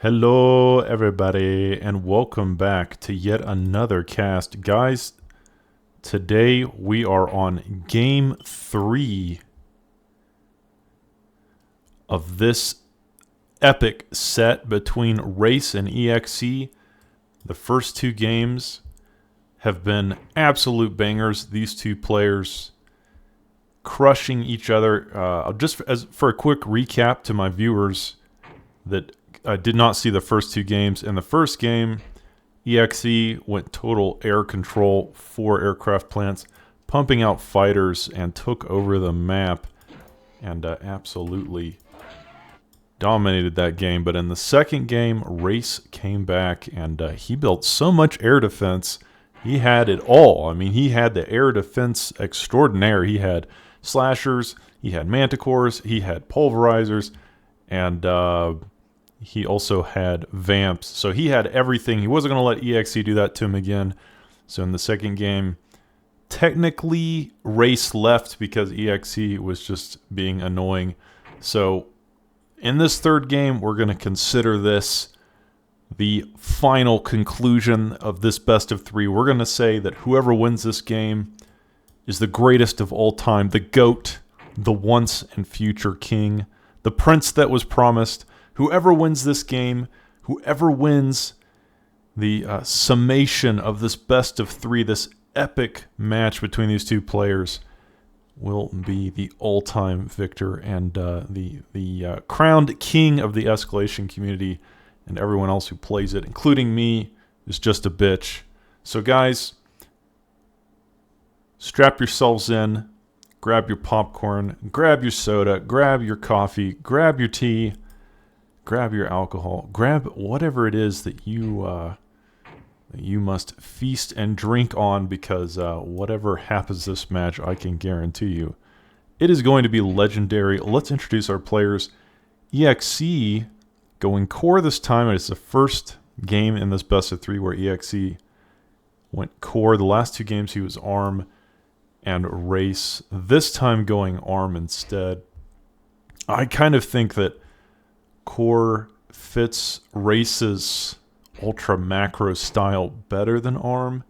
Hello, everybody, and welcome back to yet another cast. Guys, today we are on game 3 of this epic set between Race and EXC. The first two games have been absolute bangers. These two players crushing each other. For a quick recap to my viewers that did not see the first two games. In the first game, EXE went total air control, 4 aircraft plants, pumping out fighters, and took over the map and absolutely dominated that game. But in the second game, Race came back and he built so much air defense. He had it all. I mean, he had the air defense extraordinaire. He had slashers, he had manticores, he had pulverizers, and he also had vamps. So he had everything. He wasn't going to let EXE do that to him again. So in the second game, technically Race left because EXE was just being annoying. So in this third game, we're going to consider this the final conclusion of this best of 3. We're going to say that whoever wins this game is the greatest of all time, the GOAT, the once and future king, the prince that was promised. Whoever wins this game, whoever wins the summation of this best of 3, this epic match between these two players, will be the all-time victor and the crowned king of the escalation community, and everyone else who plays it, including me, is just a bitch. So guys, strap yourselves in, grab your popcorn, grab your soda, grab your coffee, grab your tea, grab your alcohol, grab whatever it is that you must feast and drink on, because whatever happens this match, I can guarantee you, it is going to be legendary. Let's introduce our players. EXE going core this time. It's the first game in this best of 3 where EXE went core. The last 2 games he was ARM and Race. This time going ARM instead. I kind of think that core fits Race's ultra macro style better than ARM,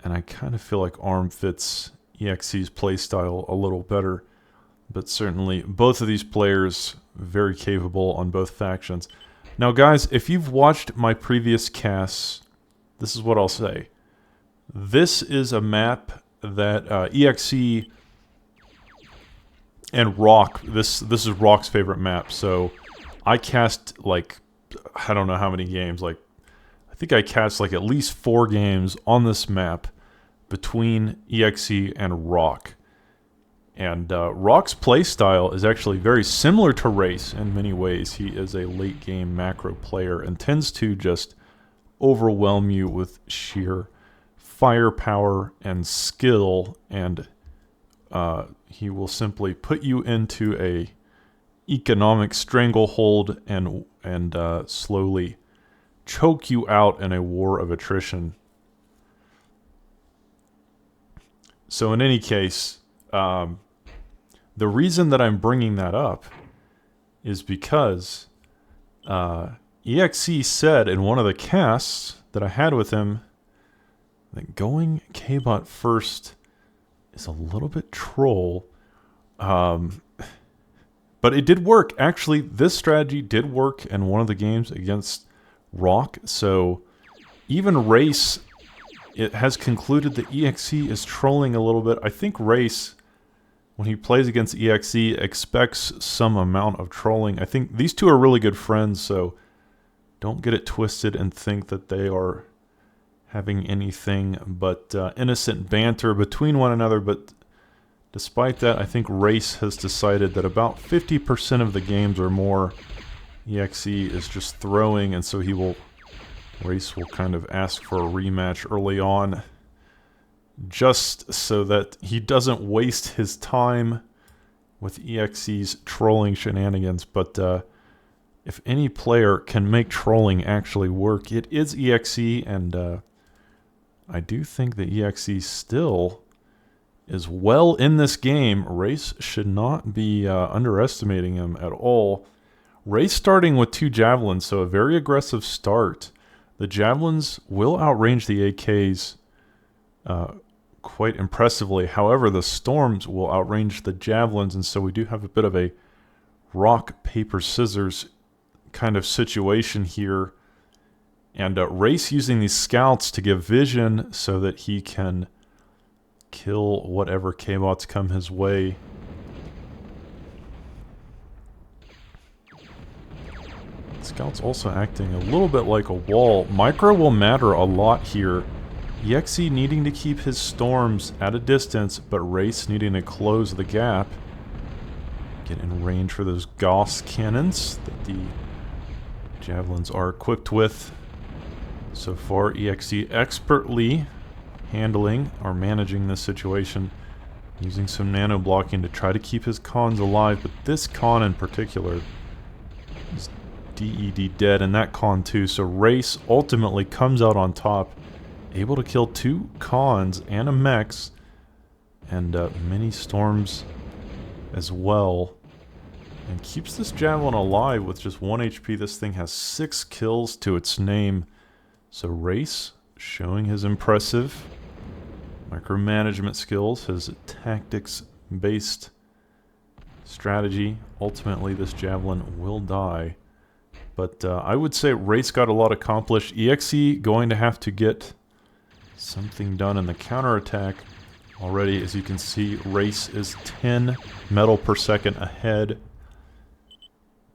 and I kind of feel like ARM fits EXE's playstyle a little better, but certainly both of these players very capable on both factions. Now guys, if you've watched my previous casts, this is what I'll say. This is a map that EXE and Rock, this is Rock's favorite map, so I cast like, I don't know how many games, like, I think I cast like at least 4 games on this map between EXE and Rock. And Rock's playstyle is actually very similar to Race in many ways. He is a late game macro player and tends to just overwhelm you with sheer firepower and skill, and he will simply put you into a economic stranglehold and slowly choke you out in a war of attrition. So in any case, the reason that I'm bringing that up is because EXE said in one of the casts that I had with him that going K-Bot first is a little bit troll. But it did work. Actually, this strategy did work in one of the games against Rock. So even Race, it has concluded that EXE is trolling a little bit. I think Race, when he plays against EXE, expects some amount of trolling. I think these two are really good friends, so don't get it twisted and think that they are having anything but innocent banter between one another. But despite that, I think Race has decided that about 50% of the games or more, EXE is just throwing, and so Race will kind of ask for a rematch early on, just so that he doesn't waste his time with EXE's trolling shenanigans. But if any player can make trolling actually work, it is EXE, and I do think that EXE still is well in this game. Race should not be underestimating him at all. Race starting with 2 javelins, so a very aggressive start. The javelins will outrange the AKs quite impressively. However, the storms will outrange the javelins, and so we do have a bit of a rock, paper, scissors kind of situation here. And Race using these scouts to give vision so that he can kill whatever K-bots come his way. Scout's also acting a little bit like a wall. Micro will matter a lot here. EXE needing to keep his storms at a distance, but Race needing to close the gap. Get in range for those Gauss cannons that the javelins are equipped with. So far, EXE expertly handling or managing this situation, using some nano blocking to try to keep his cons alive, but this con in particular is DED dead, and that con too. So Race ultimately comes out on top, able to kill 2 cons and a mechs, and many storms as well, and keeps this javelin alive with just 1 HP. This thing has 6 kills to its name. So Race showing his impressive micromanagement skills, his tactics-based strategy. Ultimately, this javelin will die. But I would say Race got a lot accomplished. EXE going to have to get something done in the counterattack. Already, as you can see, Race is 10 metal per second ahead.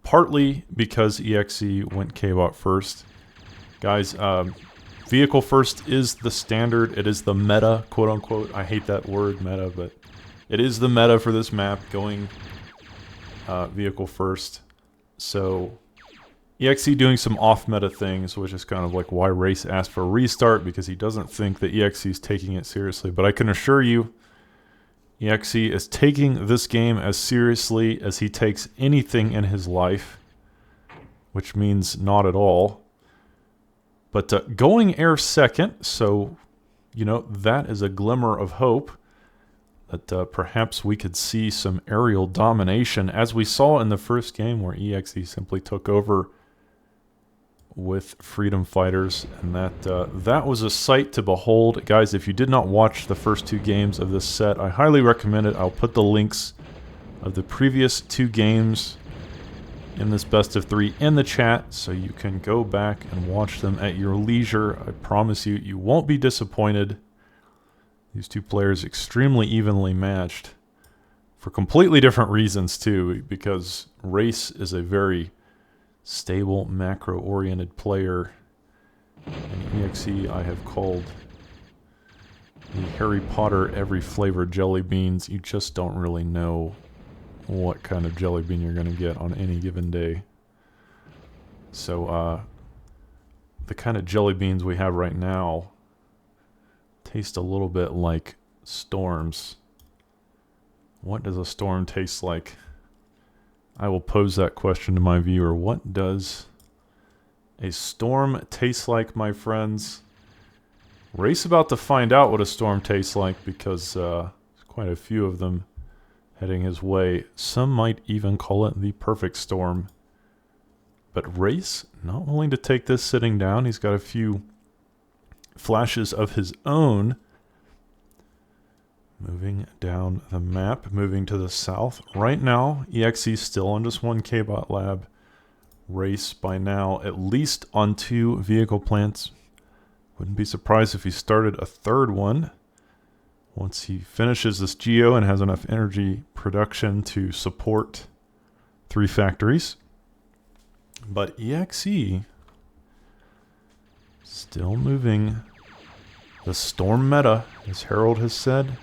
Partly because EXE went K-bot first. Guys, vehicle first is the standard. It is the meta, quote-unquote. I hate that word, meta, but it is the meta for this map, going vehicle first. So EXE doing some off-meta things, which is kind of like why Race asked for a restart, because he doesn't think that EXE is taking it seriously. But I can assure you, EXE is taking this game as seriously as he takes anything in his life, which means not at all. But going air second, so, you know, that is a glimmer of hope that perhaps we could see some aerial domination, as we saw in the first game where EXE simply took over with Freedom Fighters, and that was a sight to behold. Guys, if you did not watch the first 2 games of this set, I highly recommend it. I'll put the links of the previous 2 games in this best of 3 in the chat, so you can go back and watch them at your leisure. I promise you, you won't be disappointed. These 2 players extremely evenly matched for completely different reasons too, because Race is a very stable, macro-oriented player, and EXE I have called the Harry Potter every flavor jelly beans. You just don't really know what kind of jelly bean you're going to get on any given day. So the kind of jelly beans we have right now taste a little bit like storms. What does a storm taste like? I will pose that question to my viewer. What does a storm taste like, my friends? Race about to find out what a storm tastes like, because there's quite a few of them heading his way. Some might even call it the perfect storm. But Race not willing to take this sitting down. He's got a few flashes of his own. Moving down the map, moving to the south. Right now, EXE still on just 1 K-bot lab. Race by now at least on 2 vehicle plants. Wouldn't be surprised if he started a 3rd one once he finishes this geo and has enough energy production to support 3 factories. But EXE still moving the storm meta, as Harold has said.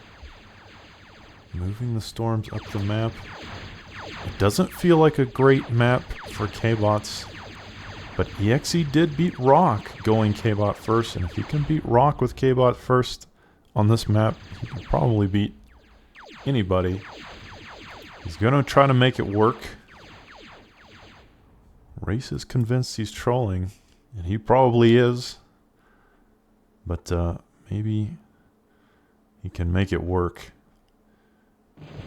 Moving the storms up the map. It doesn't feel like a great map for K-bots, but EXE did beat Rock going K-bot first, and if he can beat Rock with K-bot first on this map, he can probably beat anybody. He's going to try to make it work. Race is convinced he's trolling, and he probably is, but maybe he can make it work.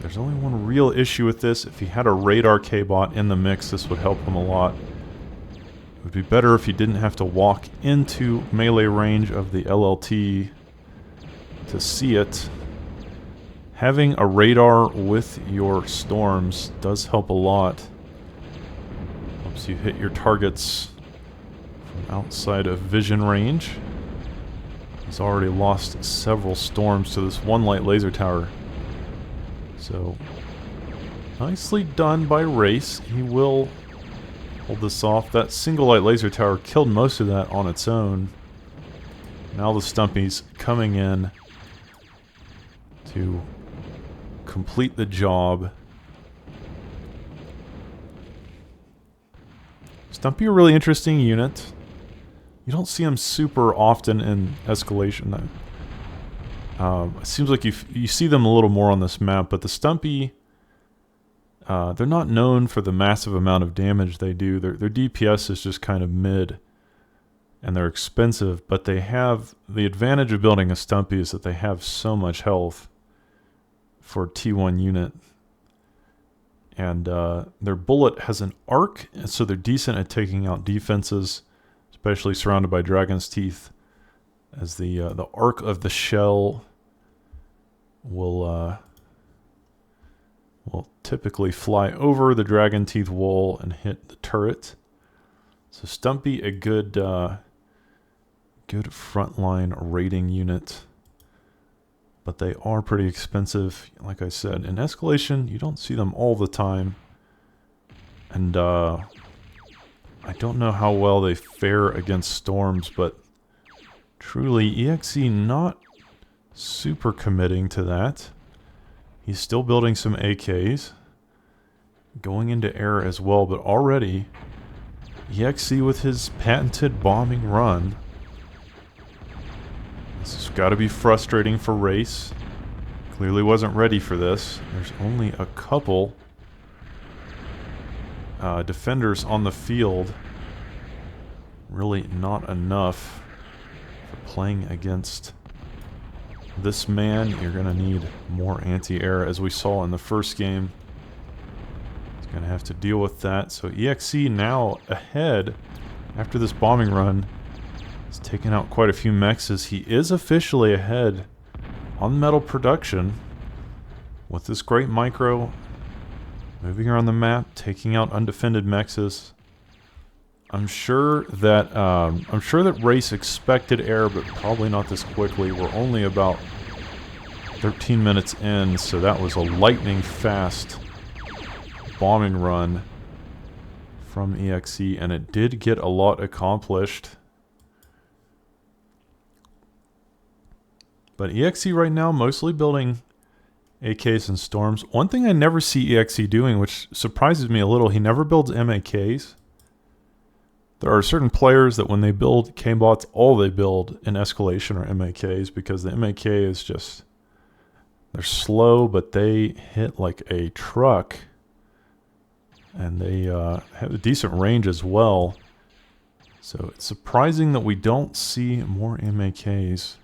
There's only one real issue with this. If he had a radar K-bot in the mix, this would help him a lot. It would be better if he didn't have to walk into melee range of the LLT to see it. Having a radar with your storms does help a lot. Helps you hit your targets from outside of vision range. He's already lost several storms to this one light laser tower. So, nicely done by Race. He will hold this off. That single light laser tower killed most of that on its own. Now the Stumpy's coming in to complete the job. Stumpy, a really interesting unit. You don't see him super often in Escalation. It seems like you see them a little more on this map, but the Stumpy, they're not known for the massive amount of damage they do. Their DPS is just kind of mid, and they're expensive, but they have the advantage of building a Stumpy is that they have so much health for a T1 unit. And their bullet has an arc, and so they're decent at taking out defenses, especially surrounded by Dragon's Teeth, as the arc of the shell will typically fly over the Dragon Teeth wall and hit the turret. So Stumpy, a good frontline raiding unit. But they are pretty expensive. Like I said, in Escalation, you don't see them all the time. And I don't know how well they fare against storms, but truly, EXE not super committing to that. He's still building some AKs. Going into air as well, but already EXE with his patented bombing run. This has got to be frustrating for Race. Clearly wasn't ready for this. There's only a couple defenders on the field. Really not enough for playing against this man. You're going to need more anti-air, as we saw in the first game. He's going to have to deal with that. So EXE now ahead after this bombing run. He's taken out quite a few mexes. He is officially ahead on metal production with this great micro, moving around the map, taking out undefended mexes. I'm sure that Race expected air, but probably not this quickly. We're only about 13 minutes in, so that was a lightning fast bombing run from EXE, and it did get a lot accomplished. But EXE right now mostly building AKs and storms. One thing I never see EXE doing, which surprises me a little, he never builds MAKs. There are certain players that when they build K-bots, all they build in Escalation are MAKs, because the MAK is just, they're slow, but they hit like a truck. And they have a decent range as well. So it's surprising that we don't see more MAKs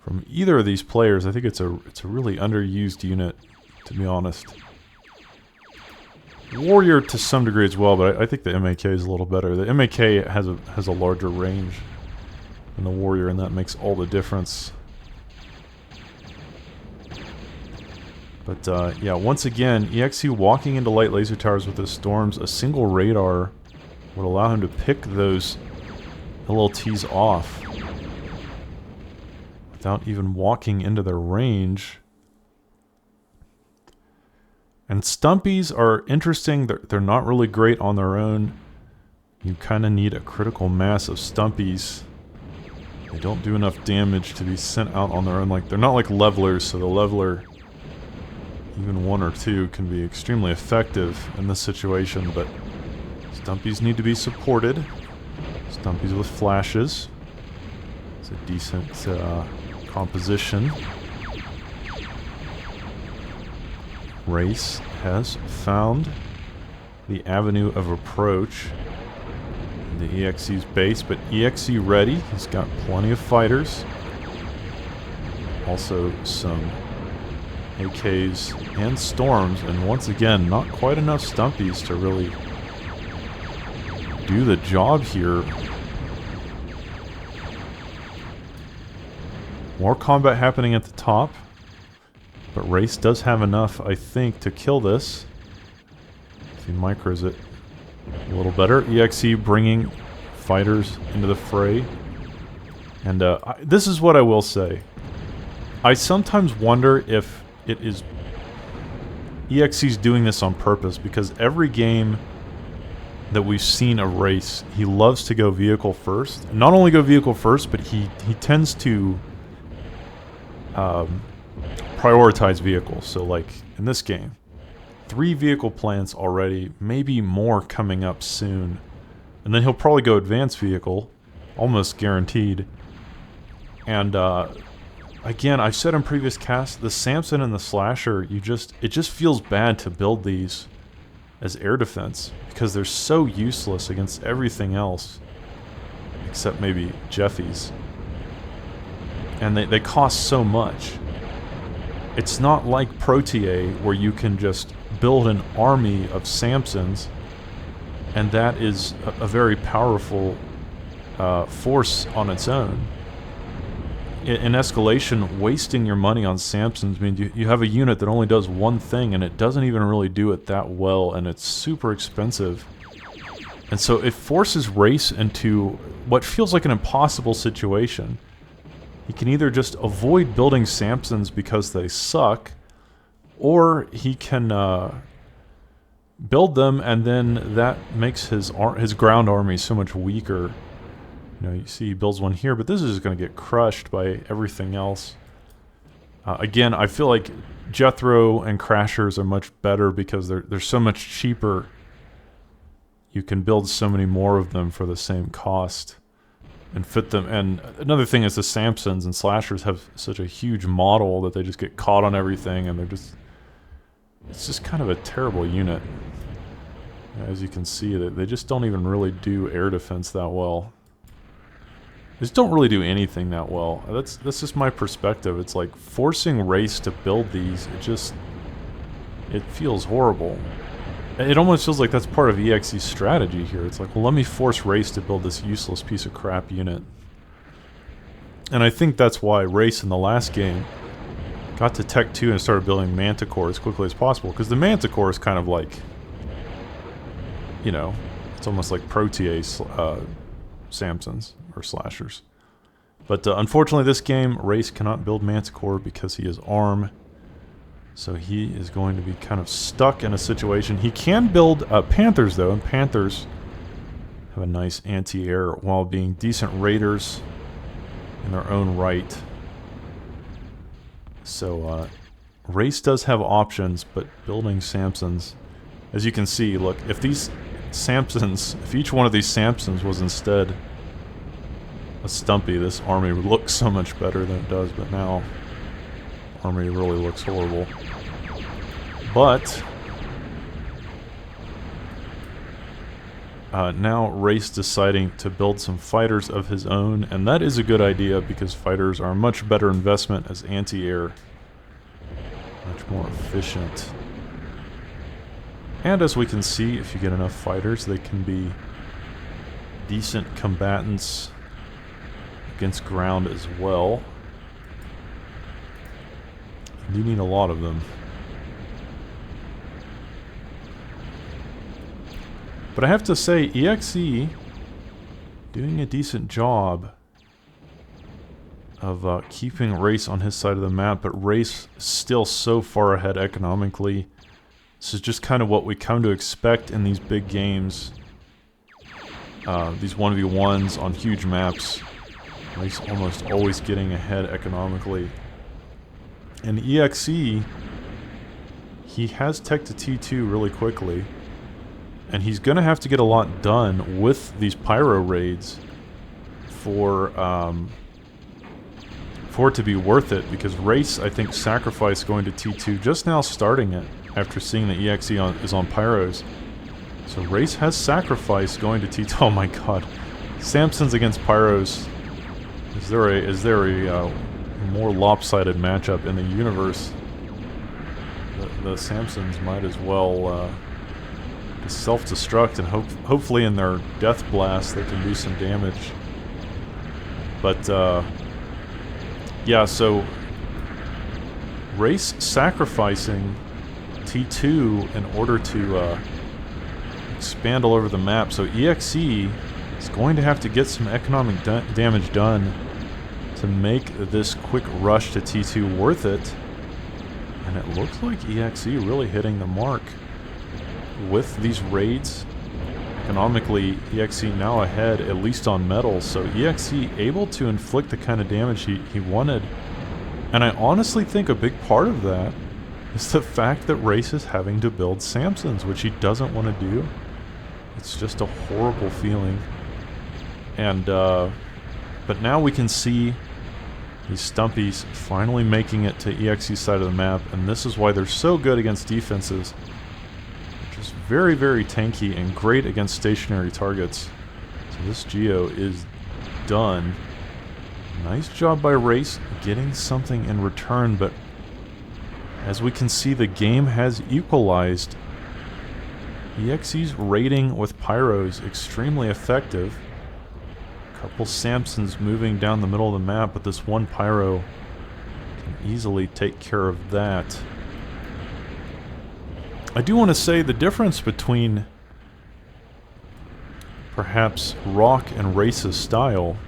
from either of these players. I think it's a really underused unit, to be honest. Warrior to some degree as well, but I think the MAK is a little better. The MAK has a larger range than the Warrior, and that makes all the difference. But yeah, once again, EXE walking into light laser towers with his storms. A single radar would allow him to pick those LLTs off without even walking into their range. And Stumpies are interesting. They're not really great on their own. You kind of need a critical mass of Stumpies. They don't do enough damage to be sent out on their own. Like, they're not like levelers, so the leveler, even one or two, can be extremely effective in this situation, but Stumpies need to be supported. Stumpies with flashes. It's a decent composition. Race has found the avenue of approach in the EXE's base, but EXE ready. He's got plenty of fighters. Also some AKs and Storms, and once again, not quite enough Stumpies to really do the job here. More combat happening at the top, but Race does have enough, I think, to kill this. If he micros it a little better. EXE bringing fighters into the fray. And this is what I will say. I sometimes wonder if it is EXE's doing this on purpose, because every game that we've seen a Race, he loves to go vehicle first. And not only go vehicle first, but he tends to prioritize vehicles. So like in this game, 3 vehicle plants already, maybe more coming up soon. And then he'll probably go advanced vehicle, almost guaranteed. And again, I've said in previous casts, the Samson and the Slasher, it just feels bad to build these as air defense, because they're so useless against everything else, except maybe Jeffy's. And they cost so much. It's not like Protea, where you can just build an army of Samsons, and that is a very powerful force on its own. In Escalation, wasting your money on Samsons means you have a unit that only does one thing, and it doesn't even really do it that well, and it's super expensive. And so it forces Race into what feels like an impossible situation. He can either just avoid building Samsons because they suck, or he can build them, and then that makes his ground army so much weaker. You know, you see he builds one here, but this is just going to get crushed by everything else. Again, I feel like Jethro and Crashers are much better because they're so much cheaper. You can build so many more of them for the same cost and fit them. And another thing is the Samsons and Slashers have such a huge model that they just get caught on everything, and it's just kind of a terrible unit. As you can see, they just don't even really do air defense that well. They just don't really do anything that well. That's just my perspective. It's like forcing Race to build these, it feels horrible. It almost feels like that's part of EXE's strategy here. It's like, well, let me force Race to build this useless piece of crap unit. And I think that's why Race in the last game got to Tech 2 and started building Manticore as quickly as possible. Because the Manticore is kind of like, you know, it's almost like Protea Samsons or Slashers. But unfortunately this game, Race cannot build Manticore because he is ARM. So he is going to be kind of stuck in a situation. He can build Panthers, though, and Panthers have a nice anti-air while being decent raiders in their own right. So Race does have options, but building Samsons, as you can see, look, if these Samsons, if each one of these Samsons was instead a Stumpy, this army would look so much better than it does, but now army really looks horrible. But now Race deciding to build some fighters of his own, and that is a good idea because fighters are a much better investment as anti-air. Much more efficient. And as we can see, if you get enough fighters, they can be decent combatants against ground as well. You need a lot of them. But I have to say, EXE doing a decent job of keeping Race on his side of the map, but Race still so far ahead economically. This is just kind of what we come to expect in these big games. These 1v1s on huge maps. Race almost always getting ahead economically. And EXE, he has tech to T2 really quickly. And he's going to have to get a lot done with these Pyro raids for it to be worth it. Because Race, I think, sacrificed going to T2, just now starting it, after seeing that EXE is on Pyros. So Race has sacrificed going to T2. Oh my god. Samsons against Pyros. Is there a more lopsided matchup in the universe? the Samsons might as well just self-destruct, and hopefully in their death blast they can do some damage. But yeah, so Race sacrificing T2 in order to expand all over the map. So EXE is going to have to get some economic damage done to make this quick rush to T2 worth it. And it looks like EXE really hitting the mark with these raids. Economically, EXE now ahead, at least on metals. So EXE able to inflict the kind of damage he wanted. And I honestly think a big part of that is the fact that Race is having to build Samsons, which he doesn't want to do. It's just a horrible feeling. And but now we can see these Stumpies finally making it to EXE's side of the map, and this is why they're so good against defenses. They're just very, very tanky and great against stationary targets. So this Geo is done. Nice job by Race getting something in return, but as we can see, the game has equalized. EXE's raiding with Pyros extremely effective. Couple Samsons moving down the middle of the map, but this one Pyro can easily take care of that. I do want to say the difference between perhaps Rock and Race's style.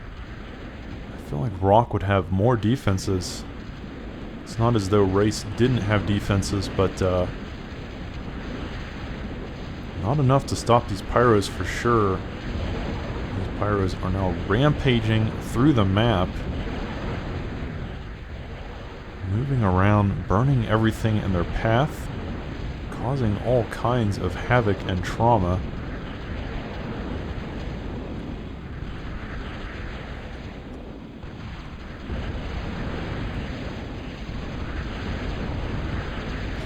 I feel like Rock would have more defenses. It's not as though Race didn't have defenses, but not enough to stop these Pyros for sure. Pyros are now rampaging through the map, moving around, burning everything in their path, causing all kinds of havoc and trauma.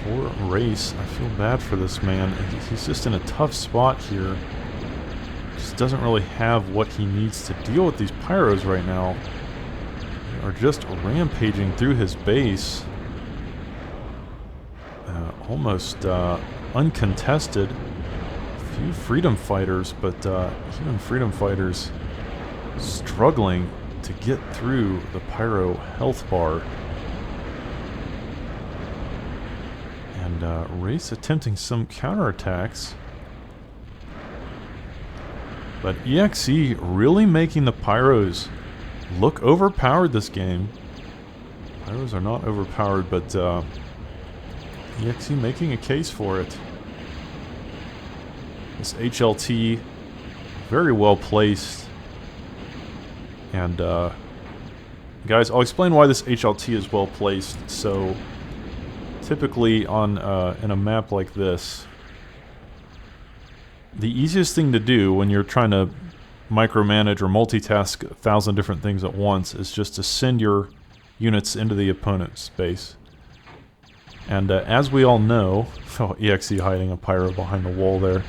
Poor Race, I feel bad for this man. He's just in a tough spot here. Doesn't really have what he needs to deal with these Pyros right now. They are just rampaging through his base. Almost uncontested. A few freedom fighters, but even freedom fighters struggling to get through the Pyro health bar. And Race attempting some counterattacks. But EXE really making the Pyros look overpowered this game. Pyros are not overpowered, but EXE making a case for it. This HLT, very well placed. And guys, I'll explain why this HLT is well placed. So typically on in a map like this, the easiest thing to do when you're trying to micromanage or multitask 1,000 different things at once is just to send your units into the opponent's base. And as we all know, oh, EXE hiding a Pyro behind the wall there,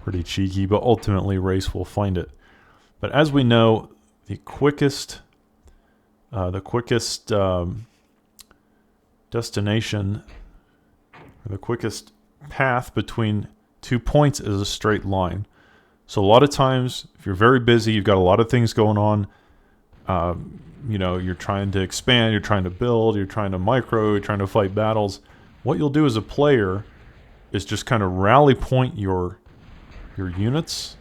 pretty cheeky, but ultimately Race will find it. But as we know, the quickest destination, or the quickest path between 2 points is a straight line. So a lot of times, if you're very busy, you've got a lot of things going on, you know, you're trying to expand, you're trying to build, you're trying to micro, you're trying to fight battles, what you'll do as a player is just kind of rally point your units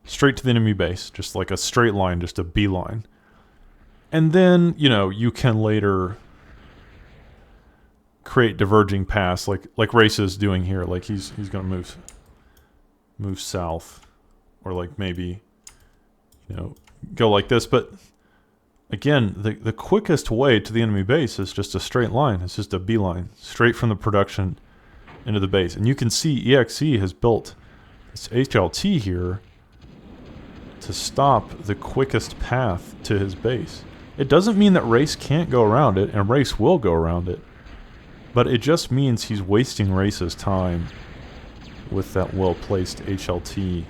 straight to the enemy base, just like a straight line, just a beeline. And then, you know, you can later create diverging paths, like Race is doing here. Like he's going to move south, or like maybe, you know, go like this. But again, the quickest way to the enemy base is just a straight line. It's just a beeline straight from the production into the base. And you can see EXE has built this HLT here to stop the quickest path to his base. It doesn't mean that Race can't go around it, and Race will go around it. But it just means he's wasting Race's time with that well-placed HLT.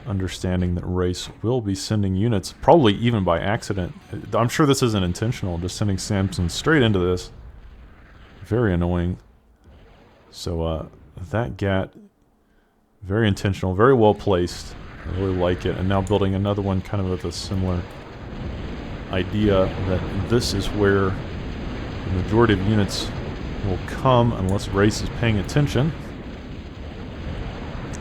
Understanding that Race will be sending units, probably even by accident. I'm sure this isn't intentional, just sending Samson straight into this. very annoying. So that GAT, very intentional, very well placed. I really like it. And now building another one kind of with a similar idea that this is where the majority of units will come unless Race is paying attention.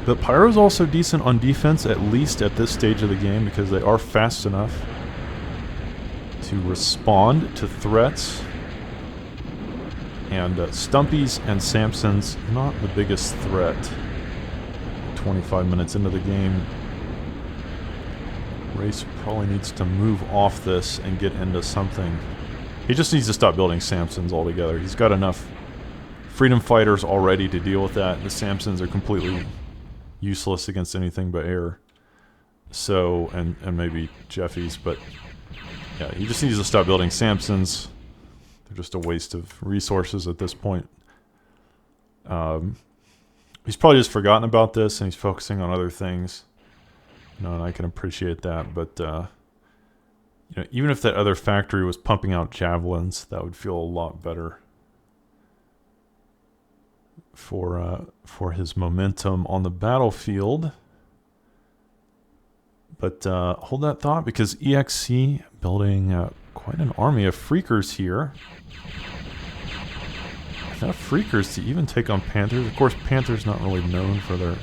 But Pyro's also decent on defense, at least at this stage of the game, because they are fast enough to respond to threats. And Stumpies and Samson's not the biggest threat. 25 minutes into the game, Race probably needs to move off this and get into something. He just needs to stop building Samsons altogether. He's got enough freedom fighters already to deal with that. The Samsons are completely useless against anything but air. So, and maybe Jeffy's, but yeah, he just needs to stop building Samsons. They're just a waste of resources at this point. He's probably just forgotten about this and he's focusing on other things. You know, and I can appreciate that, but you know, even if that other factory was pumping out javelins, that would feel a lot better for his momentum on the battlefield. But hold that thought, because EXC building quite an army of Freakers here. Enough Freakers to even take on Panthers. Of course, Panthers not really known for their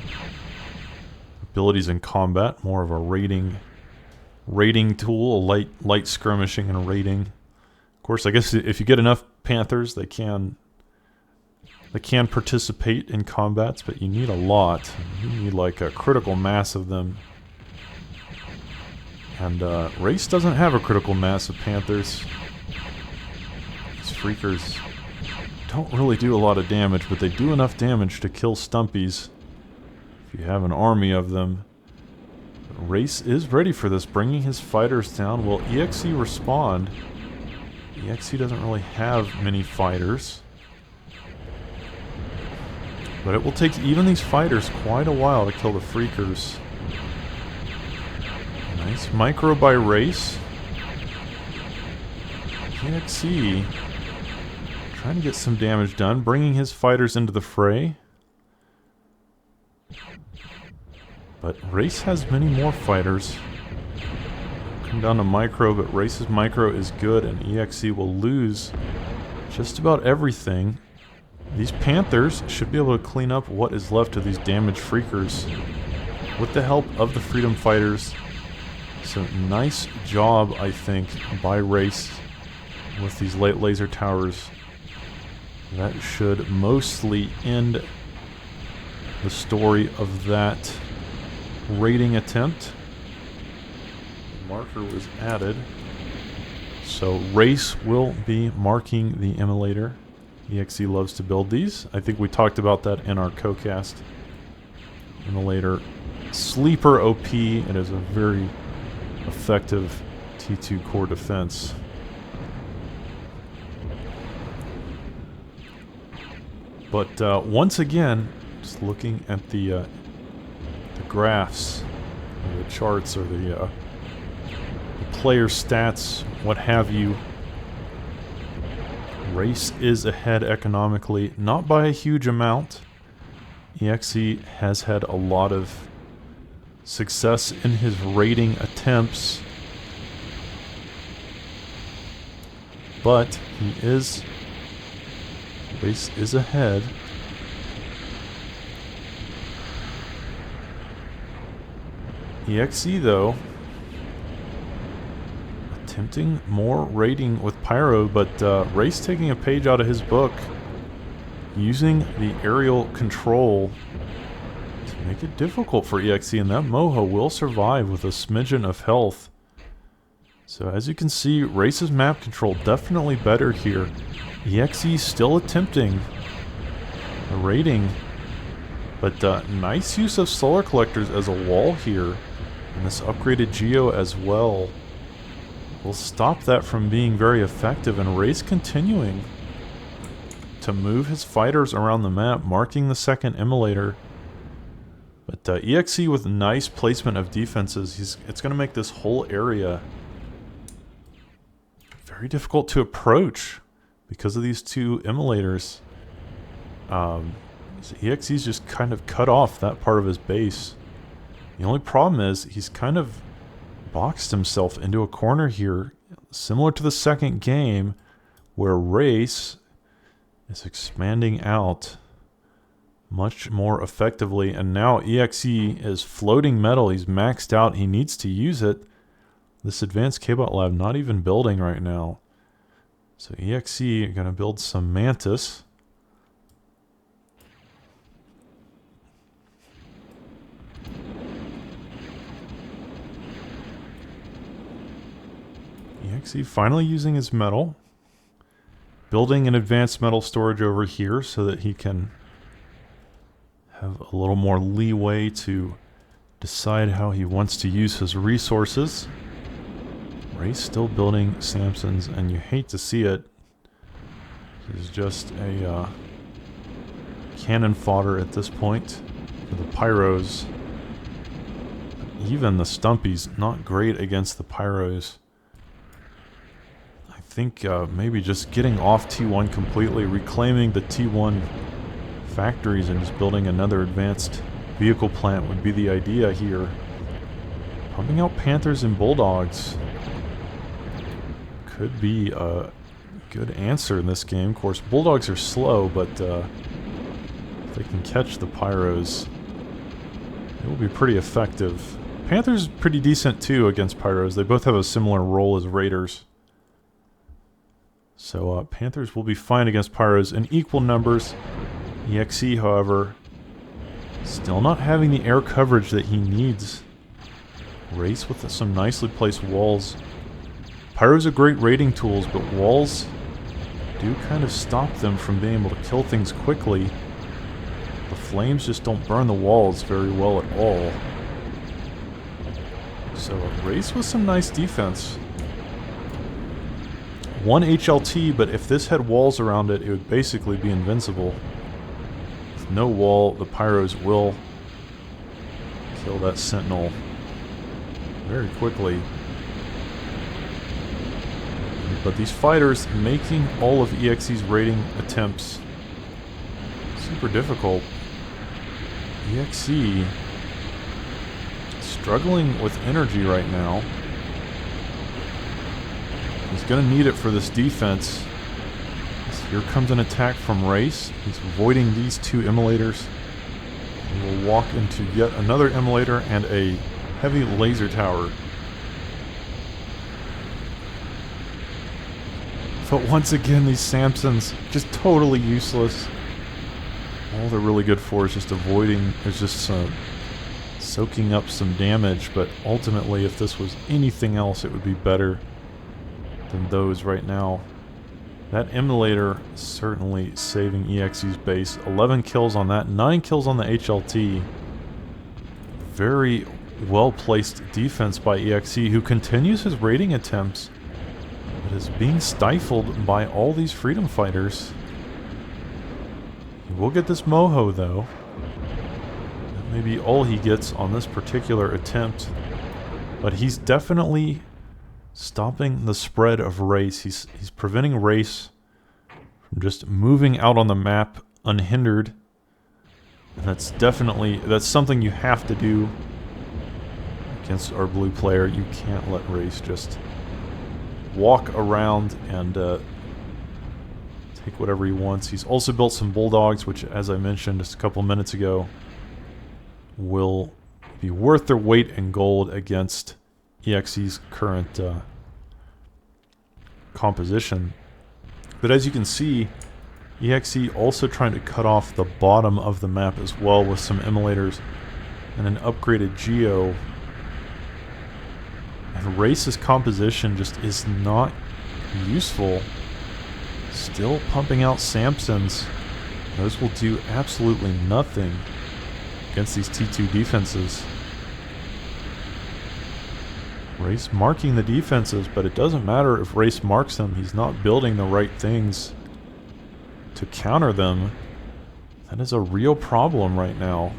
abilities in combat. More of a raiding tool, light skirmishing and raiding. Of course, I guess if you get enough Panthers, they can participate in combats, but you need a lot. You need like a critical mass of them. And Race doesn't have a critical mass of Panthers. These Freakers don't really do a lot of damage, but they do enough damage to kill Stumpies if you have an army of them. Race is ready for this, bringing his fighters down. Will EXC respond? EXC doesn't really have many fighters, but it will take even these fighters quite a while to kill the Freakers. Nice micro by Race. EXC trying to get some damage done, bringing his fighters into the fray. But Race has many more fighters. Come down to micro, but Race's micro is good, and EXC will lose just about everything. These Panthers should be able to clean up what is left of these damaged Freakers with the help of the Freedom Fighters. So nice job, I think, by Race with these late laser towers. That should mostly end the story of that raiding attempt. The marker was added. So Race will be marking the immolator. EXE loves to build these. I think we talked about that in our co-cast. Immolator sleeper OP. It is a very effective T2 core defense. But once again, just looking at the graphs, or the charts, or the player stats, what have you, Race is ahead economically, not by a huge amount. EXE has had a lot of success in his raiding attempts, but Race is ahead. EXE, though, attempting more raiding with Pyro, but Race taking a page out of his book, using the aerial control to make it difficult for EXE, and that Moho will survive with a smidgen of health. So as you can see, Race's map control definitely better here. EXE still attempting a raiding, but nice use of solar collectors as a wall here, and this upgraded Geo as well will stop that from being very effective, and Race continuing to move his fighters around the map, marking the second immolator. But EXE with nice placement of defenses, it's going to make this whole area very difficult to approach because of these two immolators. So EXE's just kind of cut off that part of his base. The only problem is he's kind of boxed himself into a corner here, similar to the second game, where Race is expanding out much more effectively, and now EXE is floating metal. He's maxed out. He needs to use it. This advanced K-Bot lab not even building right now. So EXE are going to build some Mantis. EXE finally using his metal. Building an advanced metal storage over here so that he can have a little more leeway to decide how he wants to use his resources. Ray's still building Samsons, and you hate to see it. He's just a cannon fodder at this point for the Pyros. But even the Stumpy's not great against the Pyros. I think maybe just getting off T1 completely, reclaiming the T1 factories and just building another advanced vehicle plant would be the idea here. Pumping out Panthers and Bulldogs could be a good answer in this game. Of course, Bulldogs are slow, but if they can catch the Pyros, it will be pretty effective. Panthers pretty decent too against Pyros. They both have a similar role as Raiders. So Panthers will be fine against Pyros in equal numbers. EXE, however, still not having the air coverage that he needs. Race with some nicely placed walls. Pyros are great raiding tools, but walls do kind of stop them from being able to kill things quickly. The flames just don't burn the walls very well at all. So Race with some nice defense. One HLT, but if this had walls around it, it would basically be invincible. With no wall, the Pyros will kill that Sentinel very quickly. But these fighters making all of EXE's raiding attempts super difficult. EXE struggling with energy right now. He's going to need it for this defense. Here comes an attack from Race. He's avoiding these two immolators. He will walk into yet another immolator and a heavy laser tower. But once again, these Samsons just totally useless. All they're really good for is just avoiding, is just soaking up some damage. But ultimately, if this was anything else, it would be better than those right now. That immolator certainly saving EXE's base. 11 kills on that, 9 kills on the HLT. Very well-placed defense by EXE, who continues his raiding attempts, but is being stifled by all these freedom fighters. He will get this Moho, though. That may be all he gets on this particular attempt, but he's definitely stopping the spread of Race. He's preventing Race from just moving out on the map unhindered. And that's something you have to do against our blue player. You can't let Race just walk around and take whatever he wants. He's also built some Bulldogs, which, as I mentioned just a couple minutes ago, will be worth their weight in gold against EXE's current composition. But as you can see, EXE also trying to cut off the bottom of the map as well with some immolators and an upgraded Geo. And Race's composition just is not useful. Still pumping out Samsons. Those will do absolutely nothing against these T2 defenses. Race marking the defenses, but it doesn't matter if Race marks them. He's not building the right things to counter them. That is a real problem right now.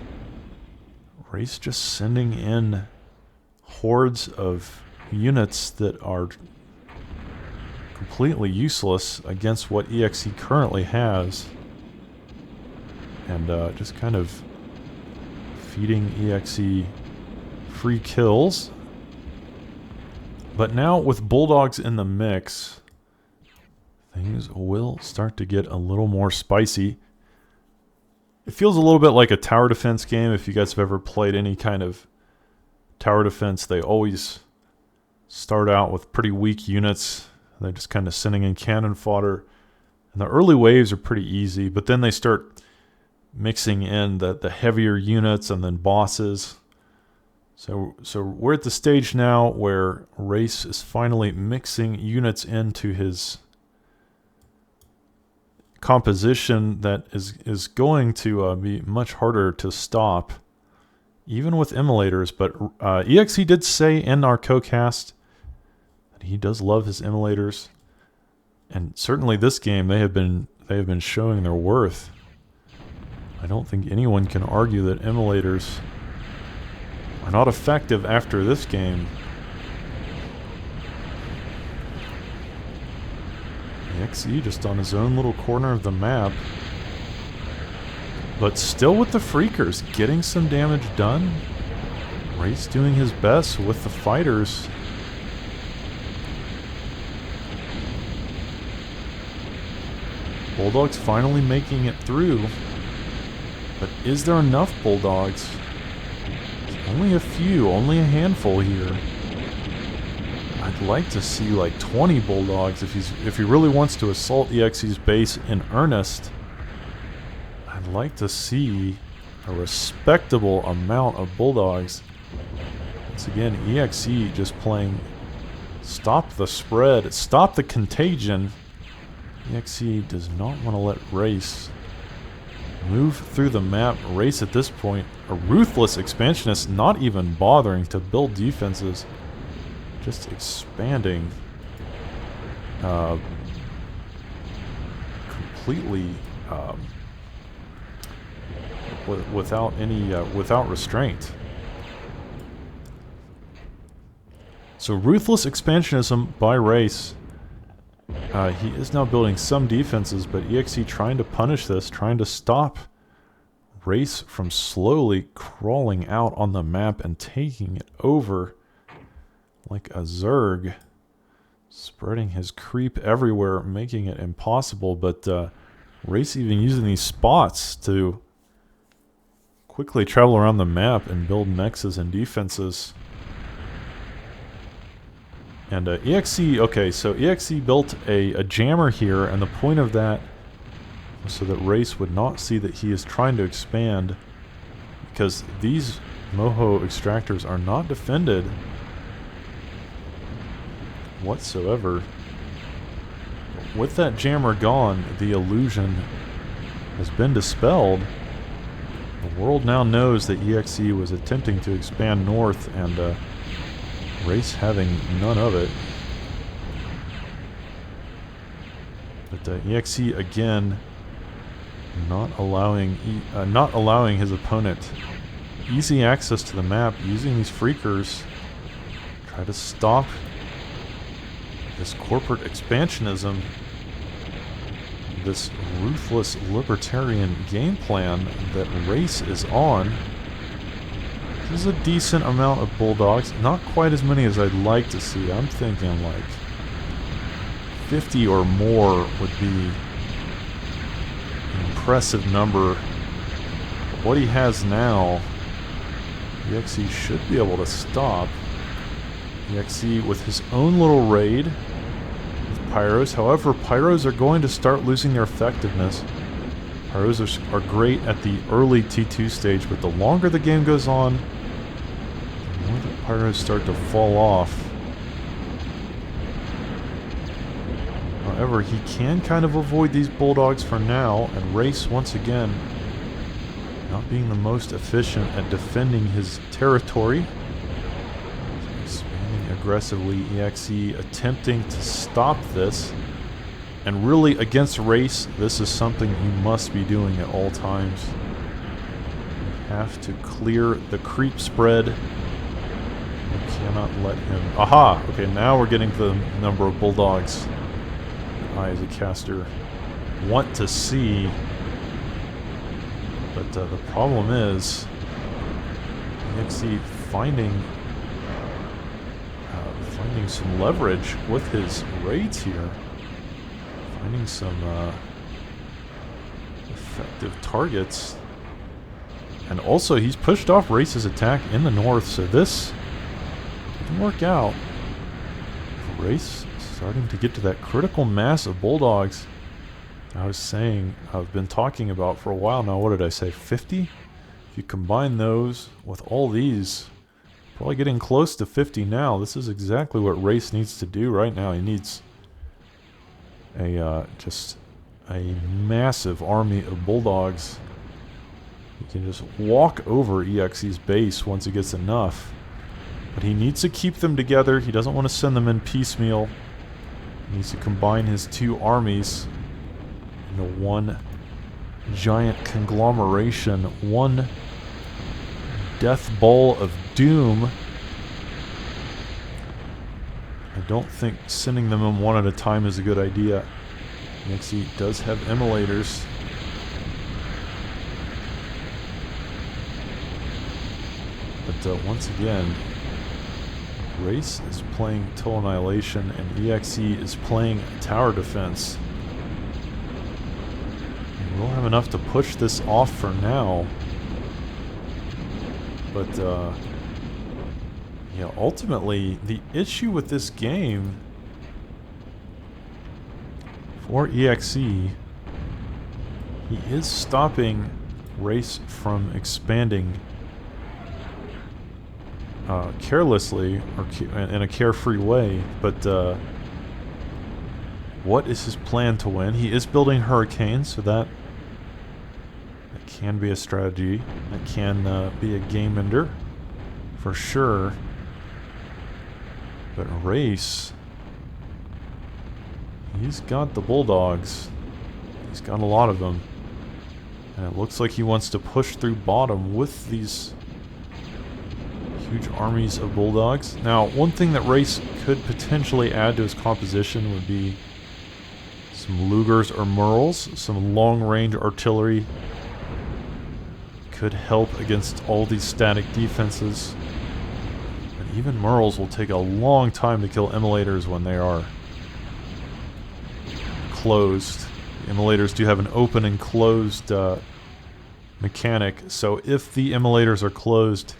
Race just sending in hordes of units that are completely useless against what EXE currently has. And just kind of feeding EXE free kills. But now with Bulldogs in the mix, things will start to get a little more spicy. It feels a little bit like a tower defense game. If you guys have ever played any kind of tower defense, they always start out with pretty weak units. They're just kind of sending in cannon fodder. And the early waves are pretty easy, but then they start mixing in the heavier units and then bosses. So we're at the stage now where Race is finally mixing units into his composition that is going to be much harder to stop, even with immolators. But EXE did say in our co-cast that he does love his immolators, and certainly this game they have been showing their worth. I don't think anyone can argue that immolators are not effective after this game. EXE just on his own little corner of the map, but still with the Freakers getting some damage done. Race doing his best with the fighters. Bulldogs finally making it through, but is there enough Bulldogs? Only a few, only a handful here. I'd like to see like 20 Bulldogs if he really wants to assault EXE's base in earnest. I'd like to see a respectable amount of Bulldogs. Once again, EXE just playing stop the spread, stop the contagion. EXE does not want to let Race move through the map. Race at this point, a ruthless expansionist, not even bothering to build defenses, just expanding completely without restraint. So ruthless expansionism by Race. He is now building some defenses, but EXE trying to punish this, trying to stop Race from slowly crawling out on the map and taking it over like a Zerg, spreading his creep everywhere, making it impossible. But Race even using these spots to quickly travel around the map and build nexus and defenses. And EXE, okay, so EXE built a jammer here, and the point of that was so that Race would not see that he is trying to expand, because these Moho extractors are not defended whatsoever. With that jammer gone, the illusion has been dispelled. The world now knows that EXE was attempting to expand north, and Race having none of it. But EXE again not allowing his opponent easy access to the map, using these Freakers. Try to stop this corporate expansionism, this ruthless libertarian game plan that Race is on. This is a decent amount of Bulldogs, not quite as many as I'd like to see. I'm thinking like 50 or more would be an impressive number. What he has now, EXE should be able to stop. EXE with his own little raid with Pyros. However, Pyros are going to start losing their effectiveness. Pyros are great at the early T2 stage, but the longer the game goes on, the more the Pyros start to fall off. However, he can kind of avoid these Bulldogs for now, and Race, once again, not being the most efficient at defending his territory. Expanding aggressively, EXE attempting to stop this. And really, against Race, this is something you must be doing at all times. You have to clear the creep spread. You cannot let him... Aha! Okay, now we're getting to the number of Bulldogs. I, as a caster, want to see. But the problem is EXC finding some leverage with his raids here. Finding some effective targets. And also, he's pushed off Race's attack in the north, so this didn't work out. Race starting to get to that critical mass of bulldogs I was saying, I've been talking about for a while now. What did I say, 50? If you combine those with all these, probably getting close to 50 now. This is exactly what Race needs to do right now. He needs just a massive army of bulldogs. He can just walk over EXC's base once he gets enough. But he needs to keep them together. He doesn't want to send them in piecemeal. He needs to combine his two armies into one giant conglomeration. One death ball of doom. I don't think sending them in one at a time is a good idea. EXC does have emulators. But once again, Race is playing Total Annihilation and EXC is playing Tower Defense. And we'll have enough to push this off for now. But yeah, ultimately, the issue with this game for EXC, he is stopping Race from expanding carelessly or in a carefree way, but what is his plan to win? He is building Hurricanes, so that can be a strategy. That can be a game ender for sure. But Race, he's got the bulldogs. He's got a lot of them, and it looks like he wants to push through bottom with these huge armies of bulldogs. Now, one thing that Race could potentially add to his composition would be some Lugers or Merles, some long-range artillery. Could help against all these static defenses. But even Merles will take a long time to kill emulators when they are closed. The emulators do have an open and closed mechanic, so if the emulators are closed,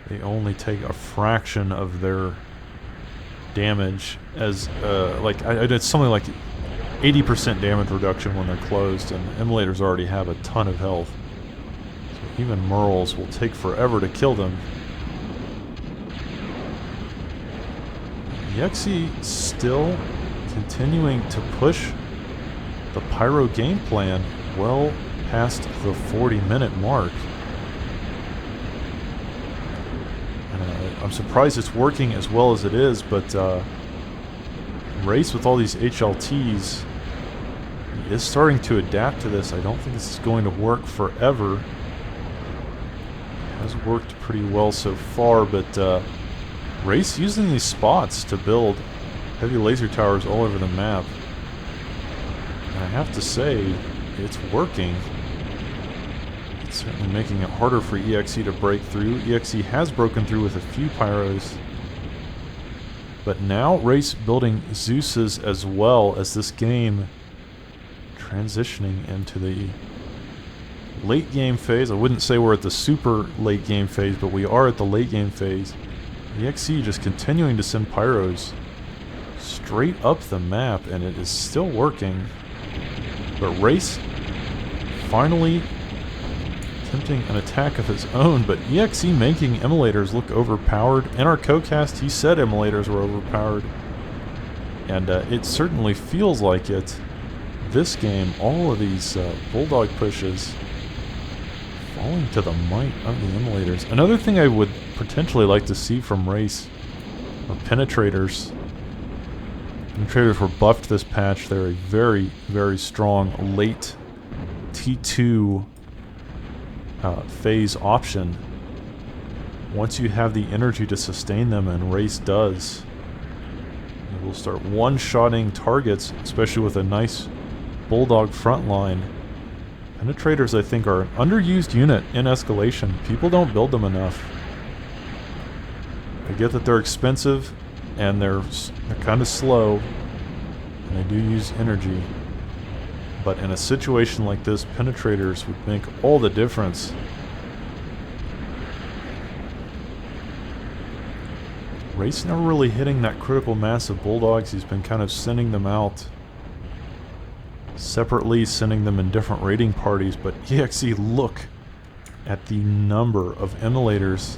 they only take a fraction of their damage as, I did something like 80% damage reduction when they're closed, and emulators already have a ton of health. So even Merles will take forever to kill them. EXC still continuing to push the Pyro game plan well past the 40-minute mark. I'm surprised it's working as well as it is, but Race with all these HLTs is starting to adapt to this. I don't think this is going to work forever. It has worked pretty well so far, but Race using these spots to build heavy laser towers all over the map. And I have to say, it's working. It's certainly making it harder for EXC to break through. EXC has broken through with a few pyros. But now Race building Zeus's as well, as this game transitioning into the late game phase. I wouldn't say we're at the super late game phase, but we are at the late game phase. EXC just continuing to send pyros straight up the map, and it is still working. But Race finally attempting an attack of his own, but EXC making emulators look overpowered. In our co-cast, he said emulators were overpowered, and it certainly feels like it. This game, all of these bulldog pushes falling to the might of the emulators. Another thing I would potentially like to see from Race are penetrators. Penetrators were buffed this patch. They're a very, very strong late T2 phase option. Once you have the energy to sustain them, and Race does, He will start one-shotting targets, especially with a nice Bulldog front line. Penetrators, I think, are an underused unit in escalation. People don't build them enough. I get that they're expensive, and they're kind of slow, and they do use energy. But in a situation like this, penetrators would make all the difference. Race never really hitting that critical mass of Bulldogs. He's been kind of sending them out separately, sending them in different raiding parties. But EXE, look at the number of immolators.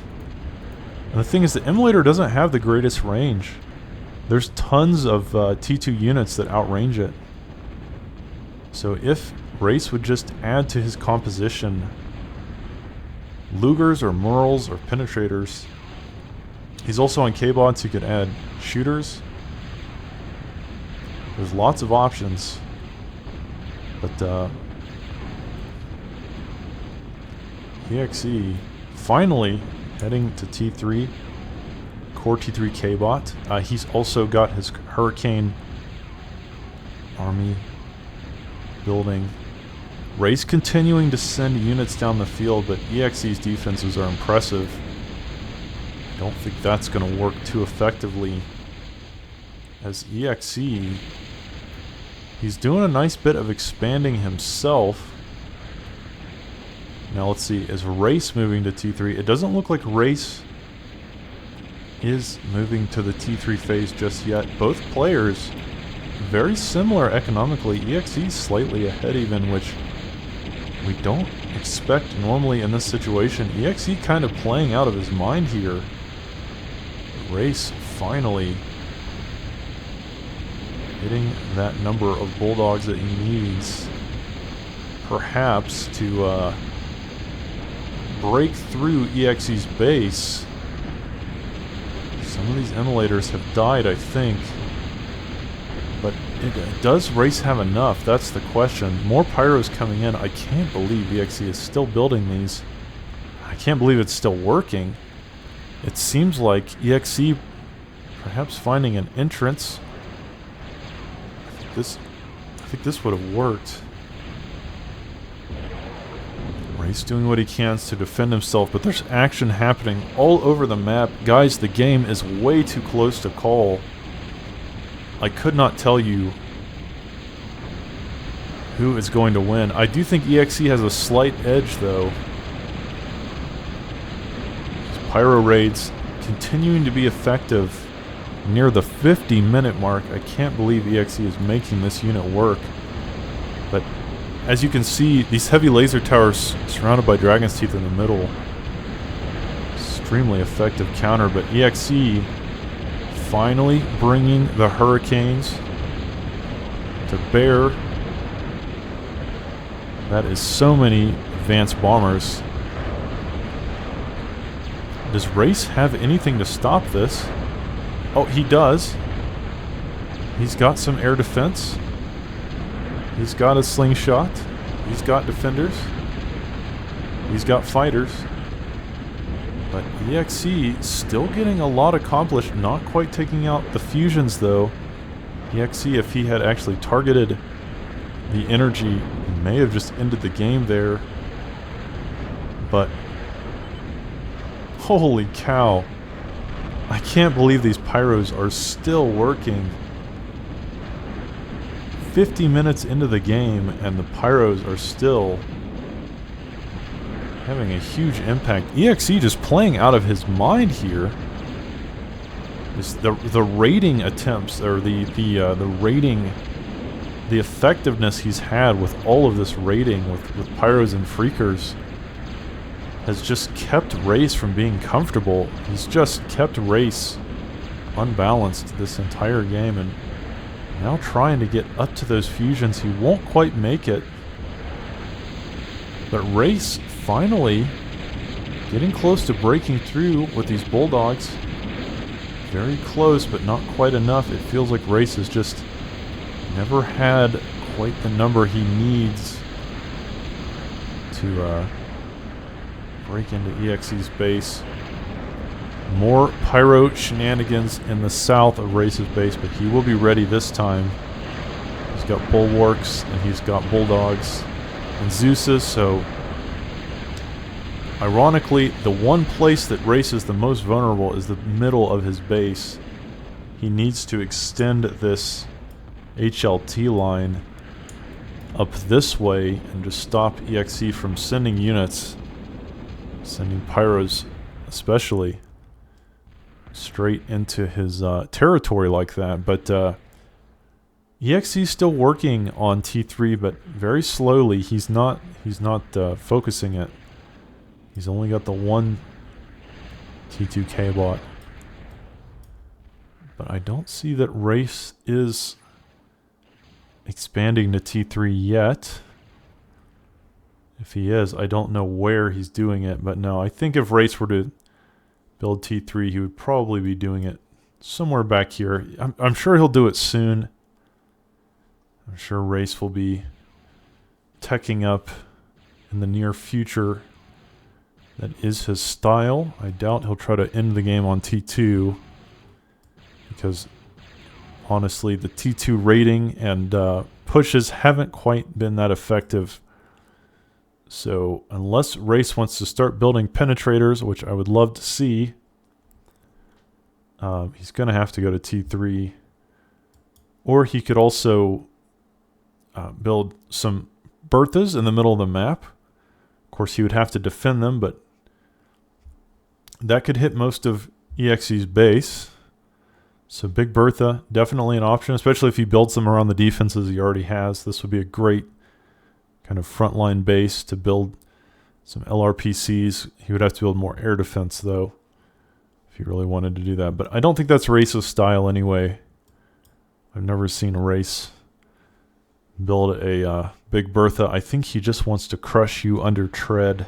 And the thing is, the immolator doesn't have the greatest range. There's tons of T2 units that outrange it. So if Race would just add to his composition Lugers or Murals or Penetrators. He's also on K-Bots, he could add Shooters. There's lots of options. But EXE finally heading to T3. Core T3 K-Bot. He's also got his Hurricane army building. Race continuing to send units down the field, but EXE's defenses are impressive. I don't think that's going to work too effectively. As EXE, he's doing a nice bit of expanding himself. Now let's see, is Race moving to T3? It doesn't look like Race is moving to the T3 phase just yet. Both players very similar economically. EXE slightly ahead even, which we don't expect normally in this situation. EXE kind of playing out of his mind here. Race finally hitting that number of Bulldogs that he needs, perhaps to break through EXE's base. Some of these immolators have died, I think. But does Race have enough? That's the question. More pyros coming in. I can't believe EXE is still building these. I can't believe it's still working. It seems like EXE perhaps finding an entrance. I think this would have worked. Race doing what he can to defend himself, but there's action happening all over the map. Guys, the game is way too close to call. I could not tell you who is going to win. I do think EXE has a slight edge, though. Pyro raids continuing to be effective near the 50-minute mark. I can't believe EXE is making this unit work. But as you can see, these heavy laser towers surrounded by Dragon's Teeth in the middle. Extremely effective counter, but EXE finally bringing the Hurricanes to bear. That is so many advanced bombers. Does Race have anything to stop this? Oh, he does. He's got some air defense. He's got a slingshot. He's got defenders. He's got fighters. But EXE still getting a lot accomplished, not quite taking out the fusions though. EXE, if he had actually targeted the energy, may have just ended the game there. But holy cow. I can't believe these pyros are still working. 50 minutes into the game and the pyros are still having a huge impact. EXE just playing out of his mind here. Just the raiding attempts, or the raiding, the effectiveness he's had with all of this raiding with pyros and freakers has just kept Race from being comfortable. He's just kept Race unbalanced this entire game, and now trying to get up to those fusions. He won't quite make it. But Race finally getting close to breaking through with these Bulldogs. Very close, but not quite enough. It feels like Race has just never had quite the number he needs to break into EXE's base. More pyro shenanigans in the south of Race's base, but he will be ready this time. He's got bulwarks and he's got bulldogs and Zeus's, so ironically, the one place that Race is the most vulnerable is the middle of his base. He needs to extend this HLT line up this way and just stop EXE from sending units, sending pyros especially, straight into his territory like that. But EXE is still working on T3, but very slowly. He's not focusing it. He's only got the one T2K bot. But I don't see that Race is expanding to T3 yet. If he is, I don't know where he's doing it. But no, I think if Race were to build T3, he would probably be doing it somewhere back here. I'm sure he'll do it soon. I'm sure Race will be teching up in the near future. That is his style. I doubt he'll try to end the game on T2, because honestly, the T2 rating and pushes haven't quite been that effective. So unless Race wants to start building penetrators, which I would love to see, he's going to have to go to T3. Or he could also build some Berthas in the middle of the map. Of course, he would have to defend them, but that could hit most of EXE's base. So Big Bertha, definitely an option, especially if he builds them around the defenses he already has. This would be a great kind of frontline base to build some LRPCs. He would have to build more air defense, though, if he really wanted to do that. But I don't think that's Race's style anyway. I've never seen a Race build a Big Bertha. I think he just wants to crush you under tread.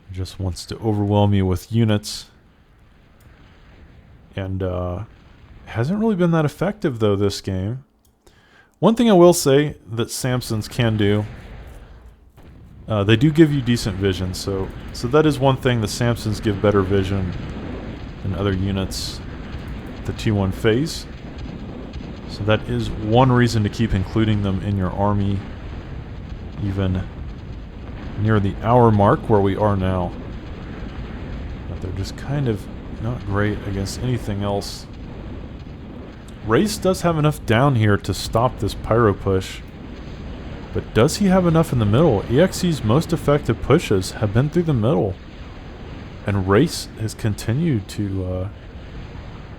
He just wants to overwhelm you with units. And hasn't really been that effective, though, this game. One thing I will say that Samsons can do, they do give you decent vision. So that is one thing. The Samsons give better vision than other units at the T1 phase. So that is one reason to keep including them in your army, even near the hour mark where we are now. But they're just kind of not great against anything else. Race does have enough down here to stop this pyro push. But does he have enough in the middle? EXE's most effective pushes have been through the middle. And Race has continued to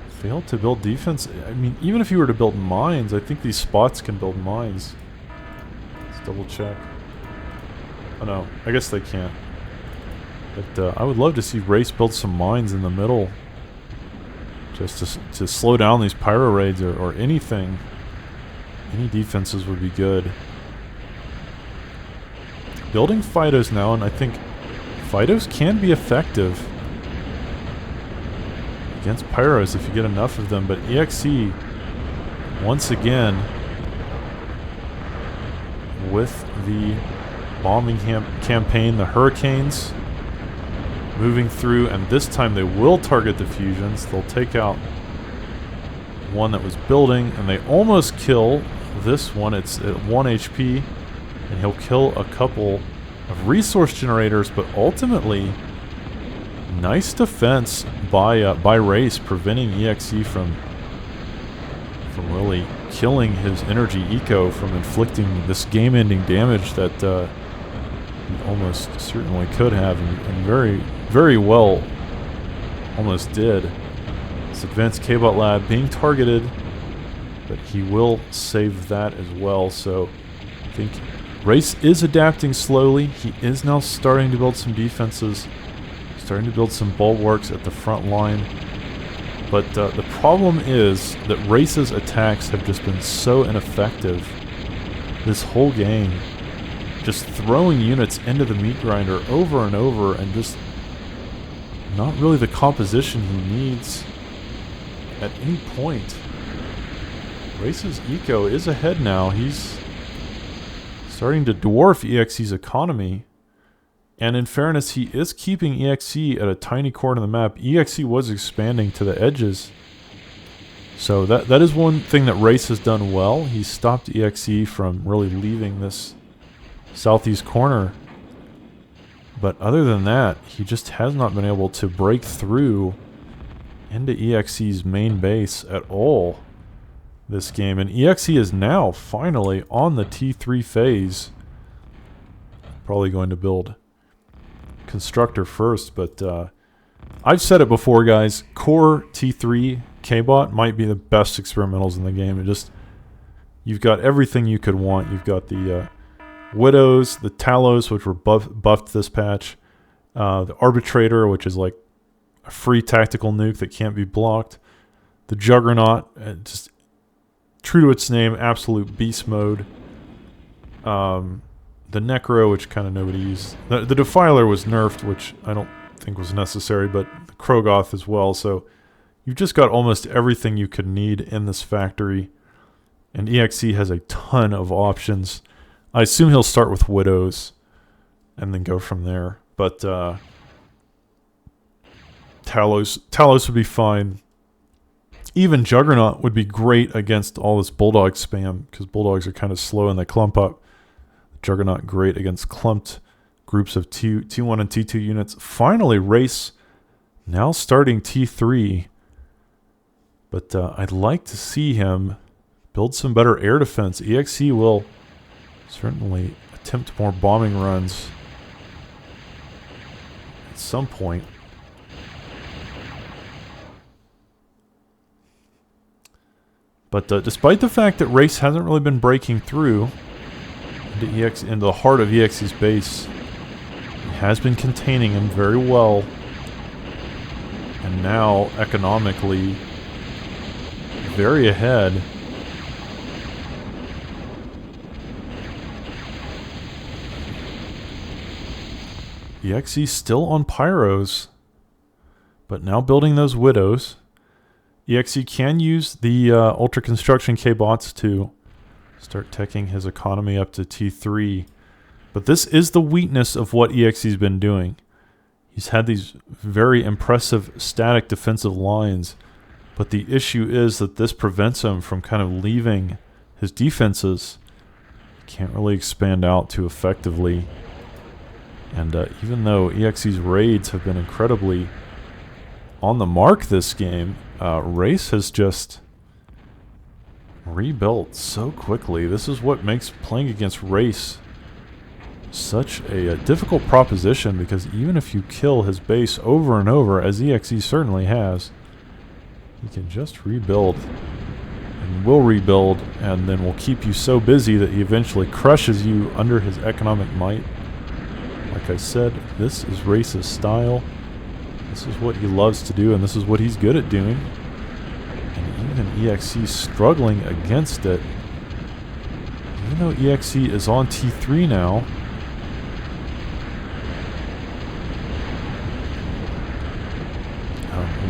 fail to build defense. I mean, even if he were to build mines, I think these spots can build mines. Let's double check. Oh no, I guess they can't. But I would love to see Race build some mines in the middle. Just to slow down these pyro raids or anything. Any defenses would be good. Building Fidos now, and I think Fidos can be effective against pyros if you get enough of them. But EXE, once again, with the bombing campaign, the Hurricanes moving through, and this time they will target the fusions. They'll take out one that was building, and they almost kill this one. It's at 1 HP, and he'll kill a couple of resource generators, but ultimately, nice defense by Race, preventing EXE from really killing his energy eco, from inflicting this game-ending damage that he almost certainly could have, and very, very well almost did. This advanced K-Bot lab being targeted, but he will save that as well. So I think Race is adapting slowly. He is now starting to build some defenses, starting to build some bulwarks at the front line. But the problem is that Race's attacks have just been so ineffective this whole game. Just throwing units into the meat grinder over and over, and just not really the composition he needs at any point. Race's eco is ahead now. He's starting to dwarf EXE's economy. And in fairness, he is keeping EXE at a tiny corner of the map. EXE was expanding to the edges. So that is one thing that Race has done well. He's stopped EXE from really leaving this southeast corner. But other than that, he just has not been able to break through into EXE's main base at all this game. And EXE is now finally on the T3 phase. Probably going to build Constructor first, but I've said it before, guys. Core T3 K-Bot might be the best experimentals in the game. You've got everything you could want. You've got the Widows, the Talos, which were buffed this patch, the Arbitrator, which is like a free tactical nuke that can't be blocked, the Juggernaut, just true to its name, absolute beast mode. The Necro, which kind of nobody used. The Defiler was nerfed, which I don't think was necessary, but the Krogoth as well. So you've just got almost everything you could need in this factory. And EXE has a ton of options. I assume he'll start with Widows and then go from there. But Talos would be fine. Even Juggernaut would be great against all this Bulldog spam, because Bulldogs are kind of slow and they clump up. Juggernaut great against clumped groups of T1 and T2 units. Finally, Race now starting T3. But I'd like to see him build some better air defense. EXE will certainly attempt more bombing runs at some point. But despite the fact that Race hasn't really been breaking through into the heart of EXE's base, he has been containing him very well. And now, economically, very ahead. EXE still on Pyros, but now building those Widows. EXE can use the Ultra Construction K-Bots to start teching his economy up to T3. But this is the weakness of what EXE's been doing. He's had these very impressive static defensive lines, but the issue is that this prevents him from kind of leaving his defenses. Can't really expand out too effectively. And even though EXE's raids have been incredibly on the mark this game, Race has just rebuilt so quickly. This is what makes playing against Race such a difficult proposition, because even if you kill his base over and over, as EXE certainly has, he can just rebuild and will rebuild, and then will keep you so busy that he eventually crushes you under his economic might. Like I said, this is Race's style. This is what he loves to do, and this is what he's good at doing. And even EXE struggling against it. Even though EXE is on T3 now,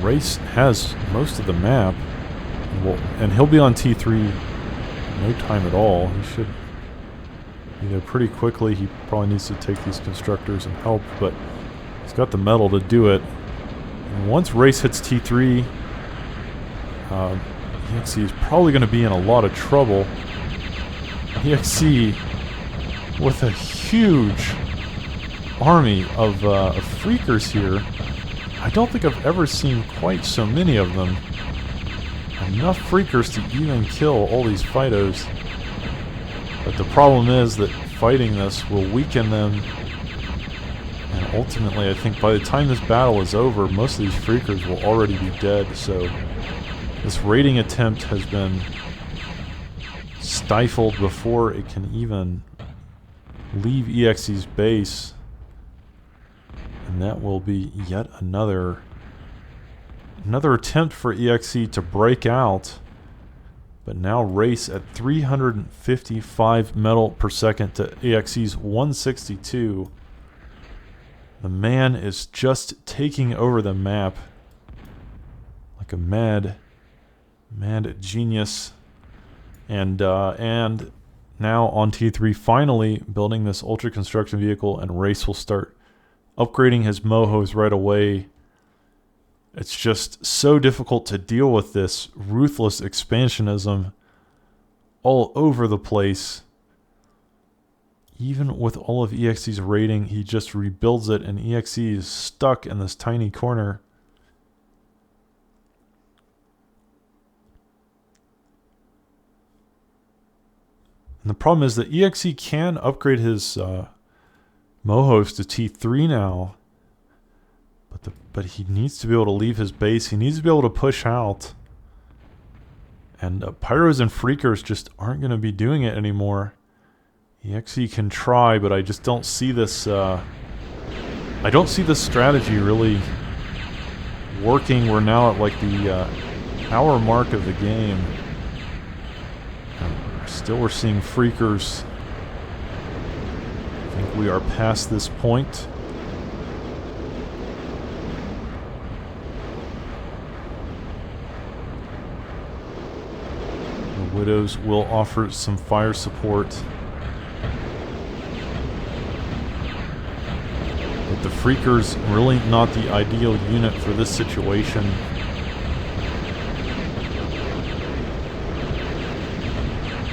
Race has most of the map, and he'll be on T3 in no time at all. He should be there pretty quickly. He probably needs to take these constructors and help, but he's got the metal to do it. And once Race hits T3, EXE is probably going to be in a lot of trouble. EXE with a huge army of freakers here. I don't think I've ever seen quite so many of them. Enough freakers to even kill all these Fidos. But the problem is that fighting this will weaken them. And ultimately, I think by the time this battle is over, most of these freakers will already be dead. So this raiding attempt has been stifled before it can even leave EXE's base. And that will be yet another attempt for EXE to break out. But now Race at 355 metal per second to EXE's 162. The man is just taking over the map like a mad genius. And now on T3, finally building this ultra construction vehicle, and Race will start upgrading his mohos right away. It's just so difficult to deal with this ruthless expansionism all over the place. Even with all of EXE's raiding, he just rebuilds it, and EXE is stuck in this tiny corner. And the problem is that EXE can upgrade his mohos to T3 now. But he needs to be able to leave his base. He needs to be able to push out. And Pyros and Freakers just aren't going to be doing it anymore. EXE can try, but I just don't see this... I don't see this strategy really working. We're now at like the hour mark of the game. And still we're seeing Freakers. I think we are past this point. The Widows will offer some fire support. But the Freakers really not the ideal unit for this situation.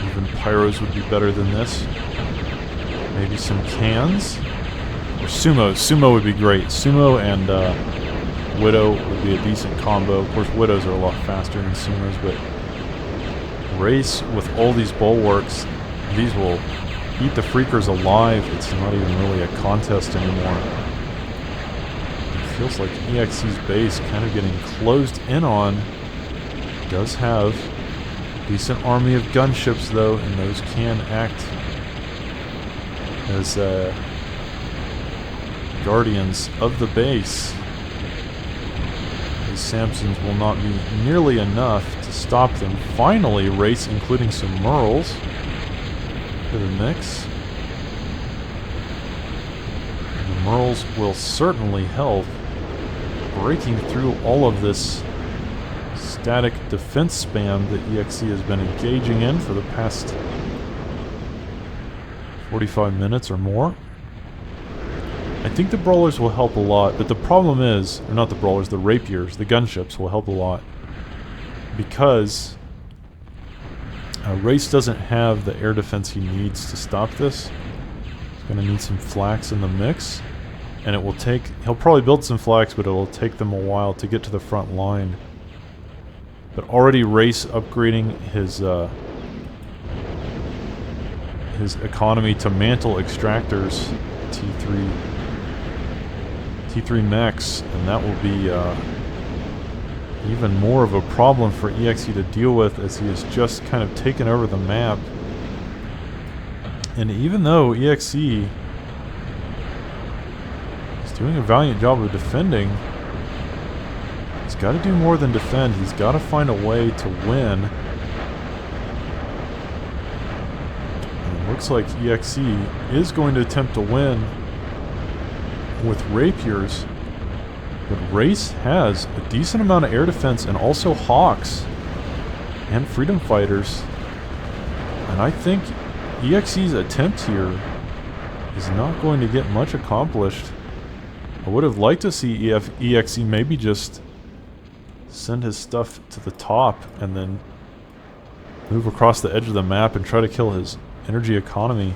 Even Pyros would be better than this. Maybe some cans? Or Sumo. Sumo would be great. Sumo and Widow would be a decent combo. Of course, Widows are a lot faster than Sumos, but Race with all these bulwarks, these will eat the Freakers alive. It's not even really a contest anymore. It feels like EXE's base kind of getting closed in on. It does have a decent army of gunships though, and those can act as guardians of the base. These Samsons will not be nearly enough to stop them. Finally, Race including some Merles to the mix. And the Merles will certainly help breaking through all of this static defense spam that EXE has been engaging in for the past 45 minutes or more. I think the Brawlers will help a lot, but the problem is, or not the Brawlers, the Rapiers, the gunships will help a lot. Because Race doesn't have the air defense he needs to stop this. He's going to need some flax in the mix. And it will take, he'll probably build some flax, but it will take them a while to get to the front line. But already Race upgrading his economy to mantle extractors, T3 mechs, and that will be even more of a problem for EXE to deal with, as he has just kind of taken over the map. And even though EXE is doing a valiant job of defending, he's got to do more than defend. He's got to find a way to win. And it looks like EXE is going to attempt to win with Rapiers, but Race has a decent amount of air defense and also Hawks and Freedom Fighters, and I think EXE's attempt here is not going to get much accomplished. I would have liked to see EXE maybe just send his stuff to the top and then move across the edge of the map and try to kill his energy economy.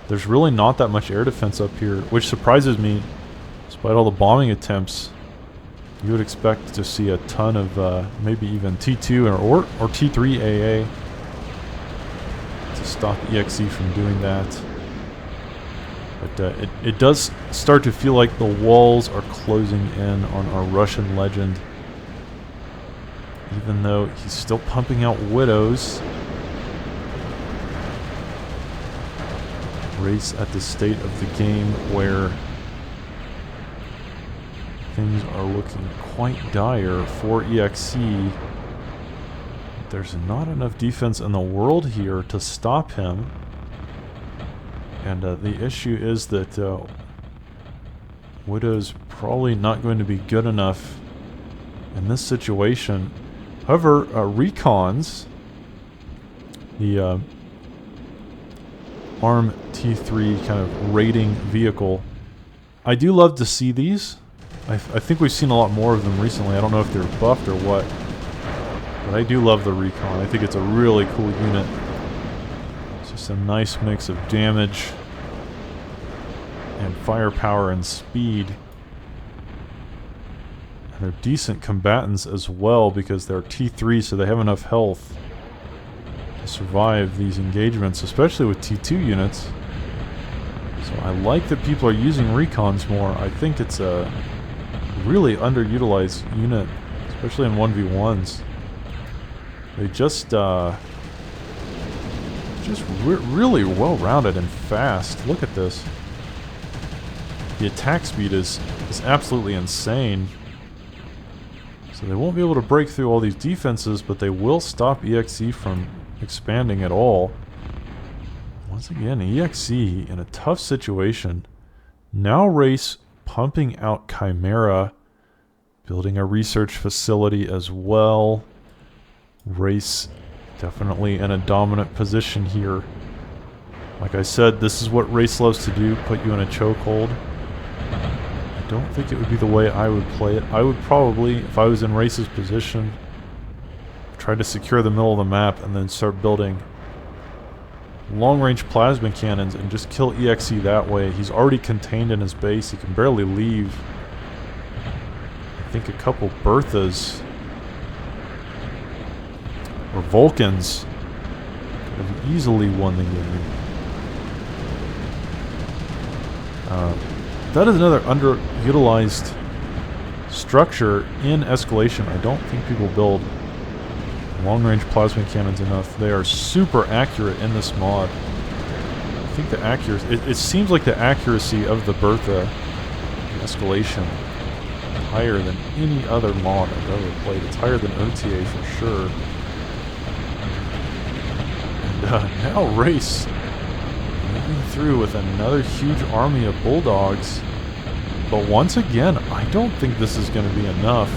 There's really not that much air defense up here, which surprises me. Despite all the bombing attempts, you would expect to see a ton of maybe even T2 or T3 AA to stop EXE from doing that. But it does start to feel like the walls are closing in on our Russian legend. Even though he's still pumping out Widows. Race at the state of the game where things are looking quite dire for EXE. There's not enough defense in the world here to stop him. And the issue is that Widow's probably not going to be good enough in this situation. However, Recons, the ARM T3 kind of raiding vehicle, I do love to see these. I think we've seen a lot more of them recently. I don't know if they're buffed or what. But I do love the Recon. I think it's a really cool unit. It's just a nice mix of damage and firepower and speed. And they're decent combatants as well because they're T3, so they have enough health to survive these engagements, especially with T2 units. So I like that people are using Recons more. I think it's a really underutilized unit, especially in 1v1s. They just really well-rounded and fast. Look at this. The attack speed is absolutely insane. So they won't be able to break through all these defenses, but they will stop EXE from expanding at all. Once again, EXE in a tough situation. Now Race pumping out Chimera, building a research facility as well. Race definitely in a dominant position here. Like I said, this is what Race loves to do, put you in a chokehold. I don't think it would be the way I would play it. I would probably, if I was in Race's position, try to secure the middle of the map and then start building long-range plasma cannons and just kill EXE that way. He's already contained in his base. He can barely leave. I think a couple Berthas or Vulcans could have easily won the game. That is another underutilized structure in Escalation. I don't think people build long-range plasma cannons enough. They are super accurate in this mod. I think the accuracy... It seems like the accuracy of the Bertha in Escalation is higher than any other mod I've ever played. It's higher than OTA for sure. And now Race moving through with another huge army of Bulldogs. But once again, I don't think this is going to be enough.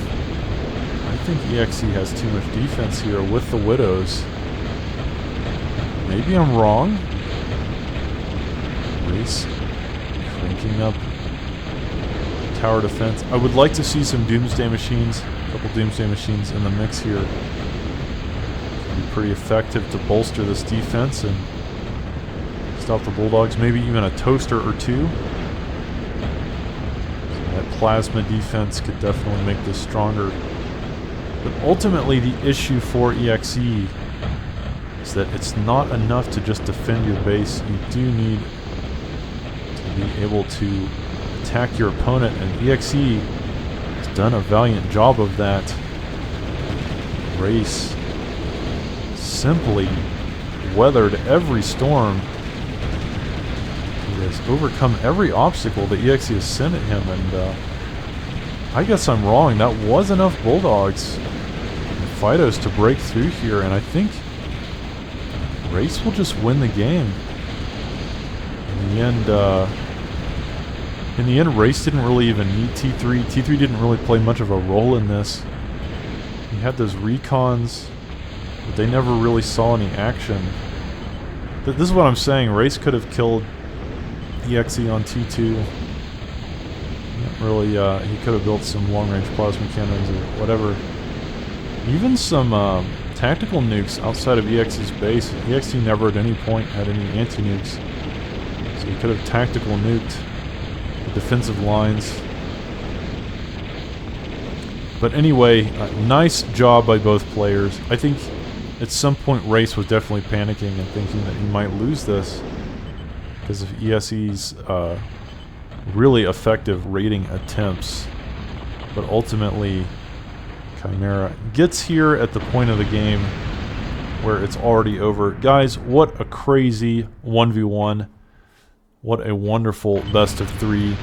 I think EXE has too much defense here with the Widows. Maybe I'm wrong. Race cranking up tower defense. I would like to see some Doomsday Machines, a couple Doomsday Machines in the mix here. It'd be pretty effective to bolster this defense and stop the Bulldogs. Maybe even a Toaster or two. So that plasma defense could definitely make this stronger. But ultimately, the issue for EXE is that it's not enough to just defend your base. You do need to be able to attack your opponent, and EXE has done a valiant job of that. Race simply weathered every storm. He has overcome every obstacle that EXE has sent at him, and I guess I'm wrong. That was enough Bulldogs and Fidos to break through here, and I think Race will just win the game. In the end, Race didn't really even need T3. T3 didn't really play much of a role in this. He had those recons, but they never really saw any action. This is what I'm saying. Race could have killed EXE on T2. Not really, he could have built some long-range plasma cannons or whatever. Even some tactical nukes outside of EXE's base. EXE never at any point had any anti-nukes. So he could have tactical nuked the defensive lines. But anyway, nice job by both players. I think at some point Race was definitely panicking and thinking that he might lose this because of ESE's really effective raiding attempts. But ultimately, Chimera gets here at the point of the game where it's already over. Guys, what a crazy 1v1. What a wonderful best of 3.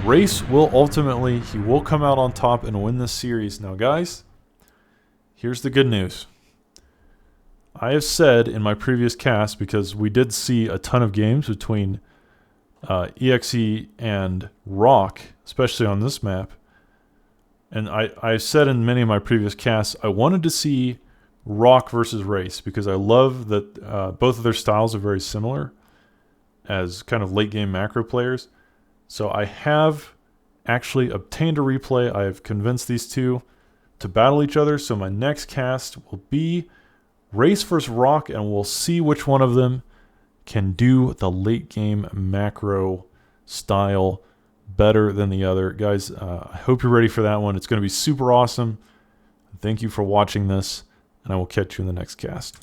Race will ultimately, he will come out on top and win this series. Now guys, here's the good news. I have said in my previous cast, because we did see a ton of games between EXE and Rock, especially on this map, and I've said in many of my previous casts, I wanted to see Rock versus Race, because I love that both of their styles are very similar as kind of late game macro players. So I have actually obtained a replay. I have convinced these two to battle each other. So my next cast will be Race versus Rock, and we'll see which one of them can do the late game macro style better than the other. Guys, I hope you're ready for that one. It's going to be super awesome. Thank you for watching this, and I will catch you in the next cast.